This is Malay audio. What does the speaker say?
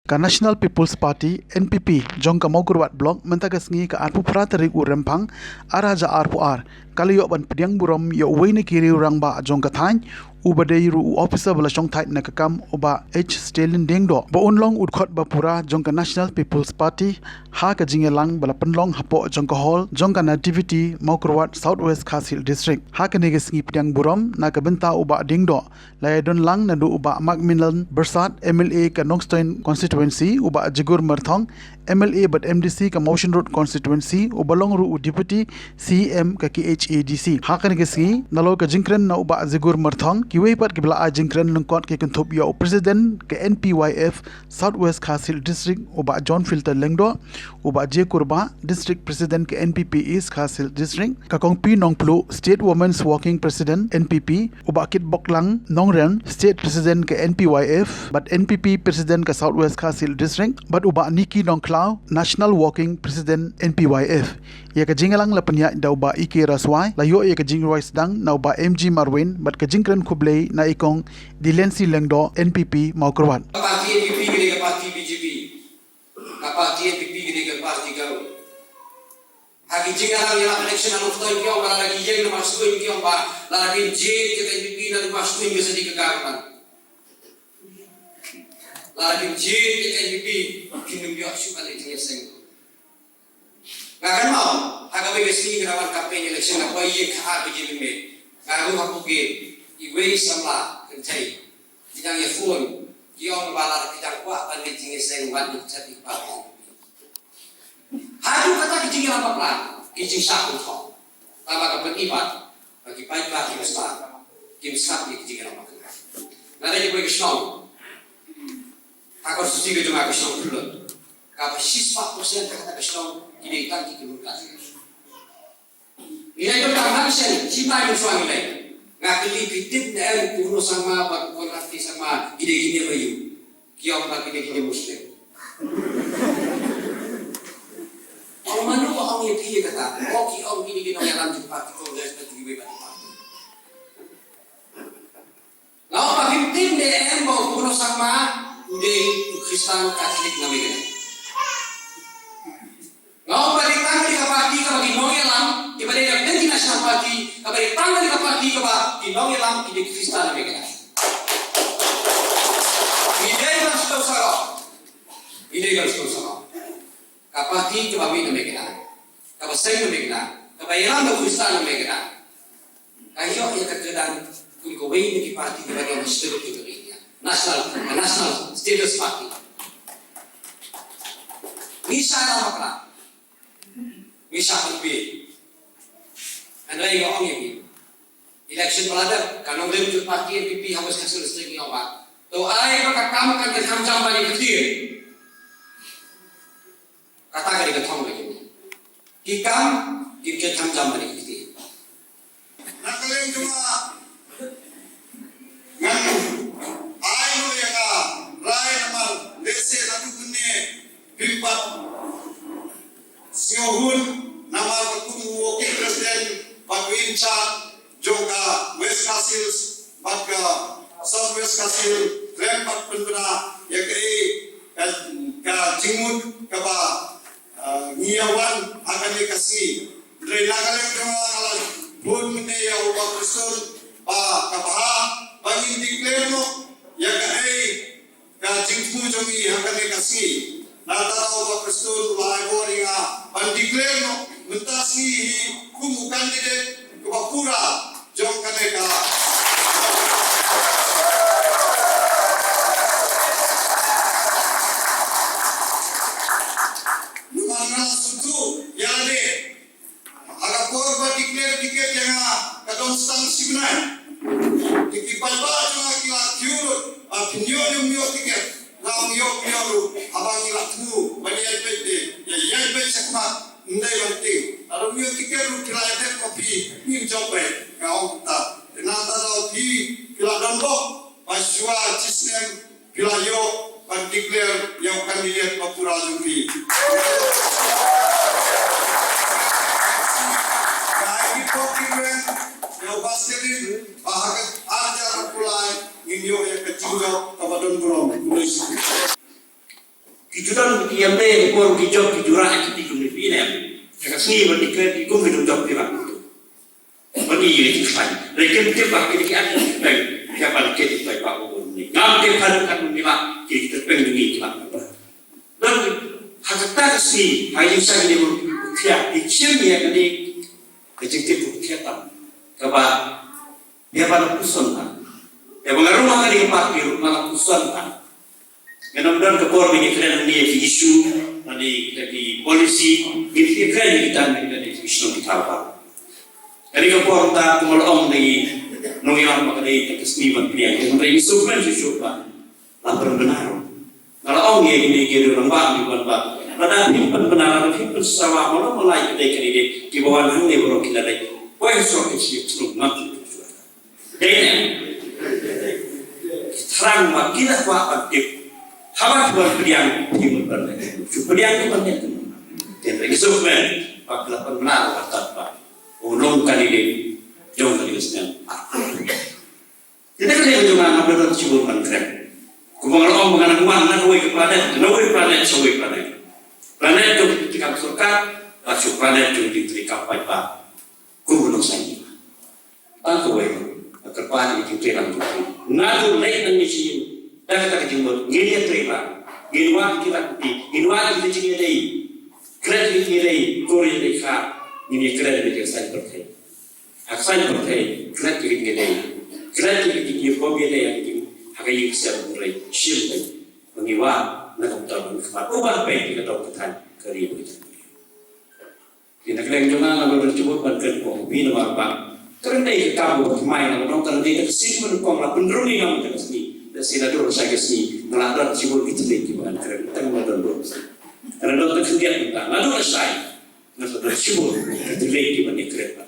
Ka National People's Party NPP jong ka Maukurwat Block mentagas ngi ka arpu pratarik u rempang araja arpu ar kaliyo ban pediang buram yo wayne kiri urang ba jong ka thany ubadei ru officer bala jong thait na kakam uba H Stalin dengdo ba unlong udkhot ba pura jong ka National People's Party ha ka jingelang bala penlong hapo jong ka hall jong ka nativity Maukurwat Southwest Khasil District ha ka negas ngi pediang buram na ka benta uba dengdo layadon lang na du uba Macmillan Bersat MLA ka Nongstoin constituency uba Jigur Marthong MLA but MDC ka Motion Road constituency ubalong ru deputy CM ka KHADC ha ka negas ngi nalo ka jingkren na uba Jigur Marthong kiwe pat kibla a jingkren lengkot ke kentup yo president ke NPYF Southwest Khasil District uba John Filter Lengdo uba J Kurba district president ke NPP East Khasil District ka Kongpi Nongplu state women's walking president NPP uba Kit Boklang Nongren state president ke NPYF but NPP president ke Southwest Khasil District but uba Niki Nongklau national walking president NPYF ya ka jingalang la penya da uba Ike Raswai la yo ya ka jingwai sedang na uba MG Marwin but ka jingkren kublei na ikong Dilensi Lengdo NPP Maukurwat parti NPP gede ke parti BJP ka parti NPP gede ke parti Garu hagi jingalang ya election anu to ikyo bala lagi jeng na masuk ikyo ba la lagi je ke NPP na masuk ikyo sedi ke kapan la lagi je ke NPP kinum yo asu balik tinggal seng ngakan mau hagabe gesini gerawan kampanye election na boy ye kha BJP me ngaru hapuke iwe samla kentai tidang ye phone kiong bala tidang kwa ban tinggal seng wan jadi pa hadu kata kijing apa plan kijing sakut ho tama ka penibat bagi pai ka ki besar kim sak di kijing apa kan nada je boy kesong akor suci ke jema kesong dulu ka 6% kata kesong ini kan ki kelukas nilai pertama sen cita yang suami lain ngakili pitip na puro sama pagkonati sama ide-ide bayu kiong pa ide-ide muslim ang manu ang ipiye kata o kiong ide-ide ng yalam di parti kongres na tugiwe pa parti lao pa 15 de mo puro sama ide Kristen Katolik na bigyan lao pa ditang di parti ka maginong yalam iba de yung national party kabay tanggal ka party ka ba tinong yalam ide Kristen na bigyan ide kan saro kapati ke babi na mekena kapasay na mekena kabayaran na Kristen na mekena ayo ya kagedang kun ko way ni party ke bagian national ke national status party misa na makna misa kulpi andai yo ang yi election balada kanong lem party NPP habis hasil string apa to ai makakam kan jam bali kecil kata kali ketong lagi hikam ikut jam bali kecil nakaleng cuma nganu ayo ya ka rai namar dese satu kene pimpat siohun namar ketum wakil presiden Bagwin Chat Jongka West Khasil Bagga Southwest Khasil Rempat Penbena ya kei ka jingmut ka ba ngiyawan akan dikasih dari nakaleng cuma alat pun mene ya ubah Kristen ba kapaha bagi declare mo ya kai ka jingmu jongi akan dikasih nata ubah Kristen lai boringa ban declare mo mentasi kumu kandidat ke Bapura jong kaneka numana sutu ya de aga korba declare tiket yang kadon stang signal dikipal ba cuma kiwa kyurut pinyo myo tiket ngam yo abang ilatu banyai pete ya yai pe sakma ndai banting aro myo tiket ru kilaete kopi min jope kaum ta nata ro pi kila donbo paswa cisnem kilayo ban declare yang kandidat Papua Zumbi kai pokimeng yo baselin bahagat ajar pulai inyo ya kecinggo kabadon burom Judan yang lain por job jurah itu di dunia ini. Jika seni berdikat di kumpulan job di waktu. Bagi ini kan. Mereka terpak ketika ada baik. Siapa kita baik pak ini. Nanti kan menilai kita pengen dan hakikatnya sih hanya saya ini berpikir ikhlasnya ini kejadian berkaitan kepada dia pada pusan ya mengaruh makan di kepala malah pusan mudah-mudahan kepor ini keren ini isu dari polisi gitu keren kita dari isu kita apa dari kepor tak kumolong di nungilang makan kesenian yang dari isu kan isu apa lapor benar kalau orang ini kira orang bang di bawah pada himpan benar himpan sawah mana mulai kita ini di bawah hang baru kita lagi poin soal itu terus nanti jadi terang makilah buat aktif hawa buat beriang himpan beriang itu banyak dan lagi soal apabila benar atau apa ulung kali ini jauh dari kesenian kita kena juga ngambil ciburan keren Kumpulan orang mengenai uang, nawai planet, sawai planet. Planet itu ketika surga, langsung planet itu diterima pipa. Kumpulan saya. Tanpa itu, terpahami itu terang itu. Nadu lain dan misi, dan kata kejumlah, gini terima, gini kita cingin deh, kredit ini deh, kori deh kah, ini kredit itu saya percaya. Saya percaya, kredit ini deh, kredit ini hobi deh yang hakai siap mulai syirk mengiwa nak betul betul ubah baik kita tahu ketan keribu itu. Kita kena jangan lalu bercoba bantu kopi nama apa? Kerana itu kamu bermain dengan orang terdekat sini menukang lah penderuni kamu dengan sini. Dan sini ada orang saya sini ngeladar cibul itu lagi bukan kerana kita ngeladar dulu. Kerana dokter kemudian kita lalu selesai ngeladar cibul itu lagi bukan kerana.